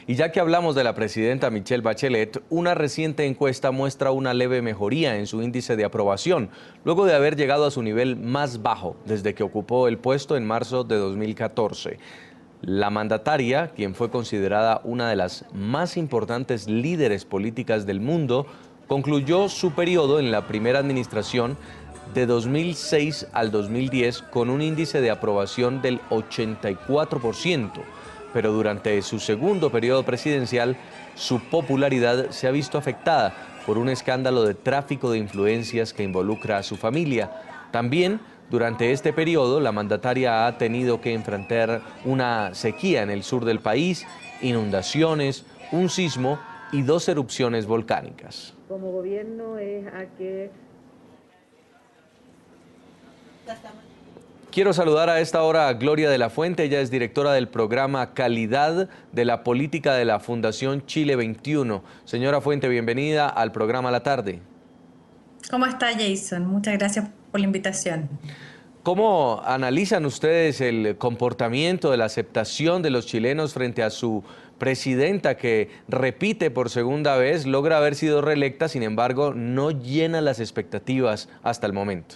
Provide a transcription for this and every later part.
Y ya que hablamos de la presidenta Michelle Bachelet, una reciente encuesta muestra una leve mejoría en su índice de aprobación, luego de haber llegado a su nivel más bajo desde que ocupó el puesto en marzo de 2014. La mandataria, quien fue considerada una de las más importantes líderes políticas del mundo, concluyó su periodo en la primera administración de 2006 al 2010 con un índice de aprobación del 84%, pero durante su segundo periodo presidencial, su popularidad se ha visto afectada por un escándalo de tráfico de influencias que involucra a su familia. También, durante este periodo, la mandataria ha tenido que enfrentar una sequía en el sur del país, inundaciones, un sismo y 2 erupciones volcánicas. Como gobierno es a que... Quiero saludar a esta hora a Gloria de la Fuente. Ella es directora del programa Calidad de la Política de la Fundación Chile 21. Señora Fuente, bienvenida al programa La Tarde. ¿Cómo está, Jason? Muchas gracias por la invitación. ¿Cómo analizan ustedes el comportamiento de la aceptación de los chilenos frente a su presidenta que repite por segunda vez, logra haber sido reelecta, sin embargo, no llena las expectativas hasta el momento?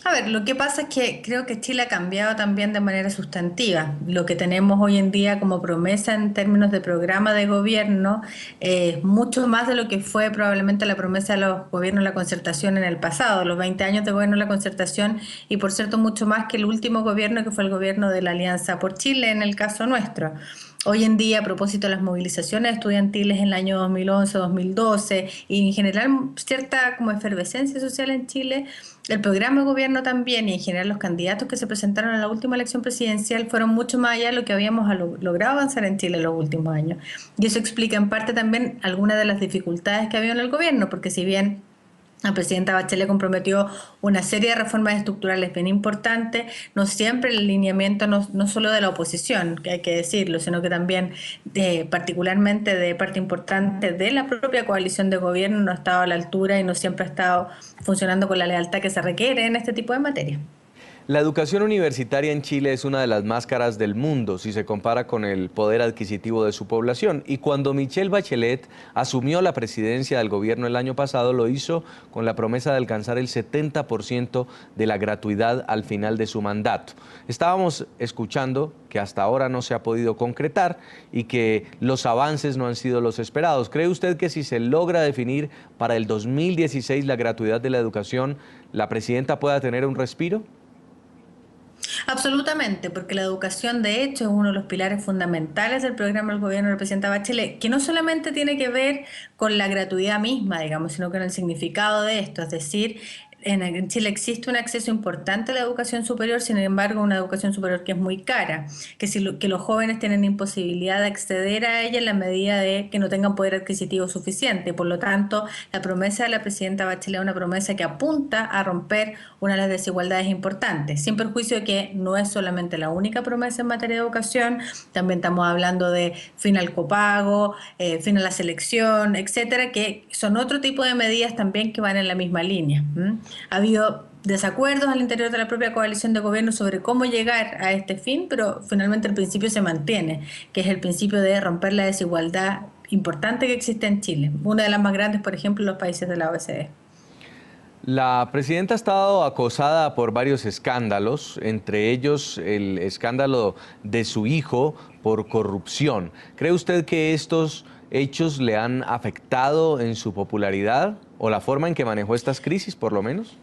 A ver, lo que pasa es que creo que Chile ha cambiado también de manera sustantiva. Lo que tenemos hoy en día como promesa en términos de programa de gobierno es mucho más de lo que fue probablemente la promesa de los gobiernos de la concertación en el pasado, los 20 años de gobierno de la concertación, y por cierto mucho más que el último gobierno que fue el gobierno de la Alianza por Chile en el caso nuestro. Hoy en día, a propósito de las movilizaciones estudiantiles en el año 2011, 2012 y en general cierta como efervescencia social en Chile, el programa de gobierno también y en general los candidatos que se presentaron en la última elección presidencial fueron mucho más allá de lo que habíamos logrado avanzar en Chile en los últimos años. Y eso explica en parte también algunas de las dificultades que había en el gobierno, porque si bien la presidenta Bachelet comprometió una serie de reformas estructurales bien importantes, no siempre el alineamiento no solo de la oposición, que hay que decirlo, sino que también particularmente de parte importante de la propia coalición de gobierno no ha estado a la altura y no siempre ha estado funcionando con la lealtad que se requiere en este tipo de materia. La educación universitaria en Chile es una de las más caras del mundo si se compara con el poder adquisitivo de su población. Y cuando Michelle Bachelet asumió la presidencia del gobierno el año pasado, lo hizo con la promesa de alcanzar el 70% de la gratuidad al final de su mandato. Estábamos escuchando que hasta ahora no se ha podido concretar y que los avances no han sido los esperados. ¿Cree usted que si se logra definir para el 2016 la gratuidad de la educación, la presidenta pueda tener un respiro? Absolutamente, porque la educación de hecho es uno de los pilares fundamentales del programa del gobierno del presidente Bachelet, que no solamente tiene que ver con la gratuidad misma, digamos, sino con el significado de esto, es decir, en Chile existe un acceso importante a la educación superior, sin embargo, una educación superior que es muy cara, que los jóvenes tienen imposibilidad de acceder a ella en la medida de que no tengan poder adquisitivo suficiente. Por lo tanto, la promesa de la presidenta Bachelet es una promesa que apunta a romper una de las desigualdades importantes, sin perjuicio de que no es solamente la única promesa en materia de educación, también estamos hablando de fin al copago, fin a la selección, etcétera, que son otro tipo de medidas también que van en la misma línea. Ha habido desacuerdos al interior de la propia coalición de gobierno sobre cómo llegar a este fin, pero finalmente el principio se mantiene, que es el principio de romper la desigualdad importante que existe en Chile, una de las más grandes, por ejemplo, en los países de la OECD. La presidenta ha estado acosada por varios escándalos, entre ellos el escándalo de su hijo por corrupción. ¿Cree usted que estos hechos le han afectado en su popularidad o la forma en que manejó estas crisis, por lo menos?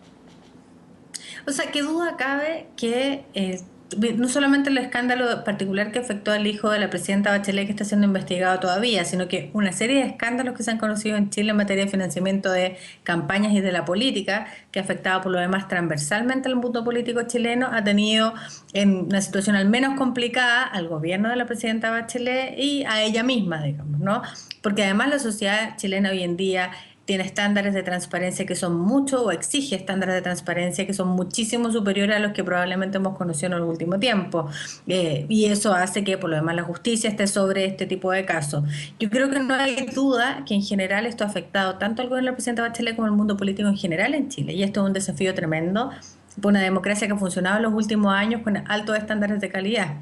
O sea, qué duda cabe que no solamente el escándalo particular que afectó al hijo de la presidenta Bachelet que está siendo investigado todavía, sino que una serie de escándalos que se han conocido en Chile en materia de financiamiento de campañas y de la política, que ha afectado por lo demás transversalmente al mundo político chileno, ha tenido en una situación al menos complicada al gobierno de la presidenta Bachelet y a ella misma, digamos, ¿no? Porque además la sociedad chilena hoy en día tiene estándares de transparencia que son mucho, o exige estándares de transparencia que son muchísimo superiores a los que probablemente hemos conocido en el último tiempo. Y eso hace que, por lo demás, la justicia esté sobre este tipo de casos. Yo creo que no hay duda que en general esto ha afectado tanto al gobierno de la presidenta Bachelet como al mundo político en general en Chile. Y esto es un desafío tremendo por una democracia que ha funcionado en los últimos años con altos estándares de calidad.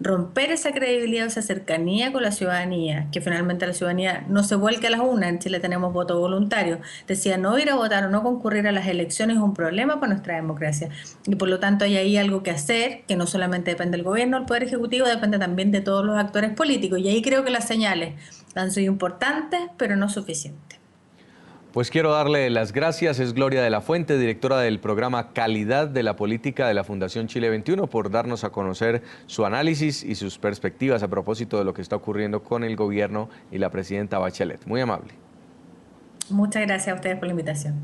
romper esa credibilidad, esa cercanía con la ciudadanía, que finalmente la ciudadanía no se vuelque a las urnas. En Chile tenemos voto voluntario. Decía, no ir a votar o no concurrir a las elecciones es un problema para nuestra democracia. Y por lo tanto hay ahí algo que hacer, que no solamente depende del gobierno, del Poder Ejecutivo, depende también de todos los actores políticos. Y ahí creo que las señales han sido importantes, pero no suficientes. Pues quiero darle las gracias, es Gloria de la Fuente, directora del programa Calidad de la Política de la Fundación Chile 21, por darnos a conocer su análisis y sus perspectivas a propósito de lo que está ocurriendo con el gobierno y la presidenta Bachelet. Muy amable. Muchas gracias a ustedes por la invitación.